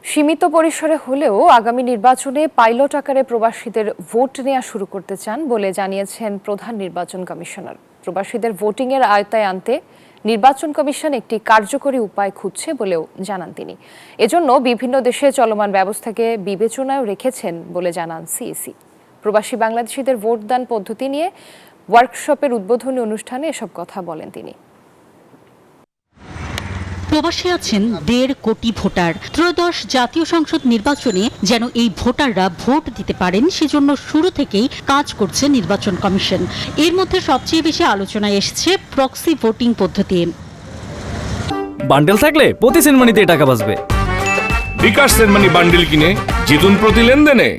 সীমিত পরিসরে হলেও আগামী নির্বাচনে পাইলট আকারে প্রবাসীদের ভোট নেওয়া শুরু করতে চান বলে জানিয়েছেন প্রধান নির্বাচন কমিশনার। প্রবাসীদের ভোটিংয়ের আওতায় আনতে নির্বাচন কমিশন একটি কার্যকরী উপায় খুঁজছে বলেও জানান তিনি। এজন্য বিভিন্ন দেশে চলমান ব্যবস্থাকে বিবেচনায় রেখেছেন বলে জানান সিইসি। প্রবাসী বাংলাদেশিদের ভোটদান পদ্ধতি নিয়ে ওয়ার্কশপের উদ্বোধনী অনুষ্ঠানে এসব কথা বলেন তিনি। প্রবাসে আছেন 1.5 কোটি ভোটার। ত্রয়োদশ জাতীয় সংসদ নির্বাচনে যেন এই ভোটাররা ভোট দিতে পারেন সেজন্য শুরু থেকেই কাজ করছে নির্বাচন কমিশন। এর মধ্যে সবচেয়ে বেশি আলোচনায় এসেছে প্রক্সি ভোটিং পদ্ধতি। বান্ডেল থাকলে প্রতি সেনমানিতে টাকা বাঁচবে। বিকাশ সেনমানি বান্ডেল কিনে জিতুন প্রতি লেনদেনে।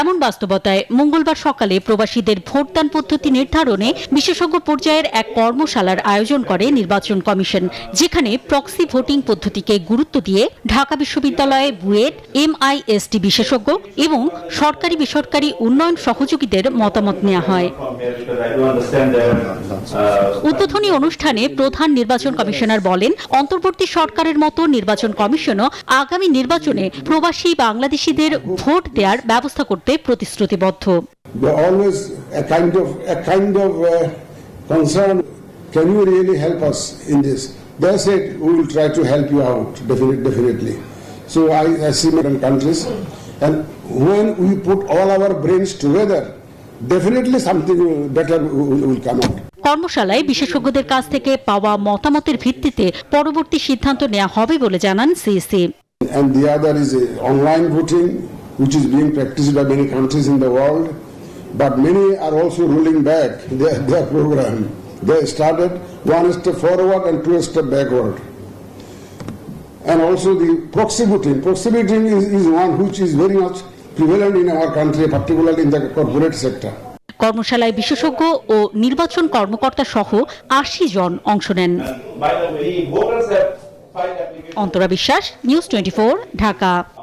এমন বাস্তবতায় মঙ্গলবার সকালে প্রবাসীদের ভোটদান পদ্ধতি নির্ধারণে বিশেষজ্ঞ পর্যায়ের এক কর্মশালার আয়োজন করে নির্বাচন কমিশন, যেখানে প্রক্সি ভোটিং পদ্ধতিকে গুরুত্ব দিয়ে ঢাকা বিশ্ববিদ্যালয়ে বুয়েট, MIST বিশেষজ্ঞ এবং সরকারি বেসরকারি উন্নয়ন সহযোগীদের মতামত নেওয়া হয়। উদ্বোধনী অনুষ্ঠানে প্রধান নির্বাচন কমিশনার বলেন, অন্তর্বর্তী সরকারের মতো নির্বাচন কমিশনও আগামী নির্বাচনে প্রবাসী বাংলাদেশিদের ভোট দেওয়ার ব্যবস্থা করতে প্রতিশ্রুতিবদ্ধ। Always a kind of concern. Can you really help us in this? They said we will try to help you out definitely. So I see different countries, and when we put all our brains together, definitely something better will come out. কর্মশালায় বিশেষজ্ঞদের কাছ থেকে পাওয়া মতামতের ভিত্তিতে পরবর্তী সিদ্ধান্ত নেওয়া হবে বলে জানান CEC. And the other is online voting, which is being practiced by many countries in the world, but many are also rolling back their program. They started one step forward and two step backward. And also the proxy voting. Proxy voting is one which is very much prevalent in our country, particularly in the corporate sector. কর্মশালায় বিশেষজ্ঞ ও নির্বাচন কর্মকর্তা সহ 80 জন অংশ নেন। অন্তরা বিশ্বাস, news 24, Dhaka.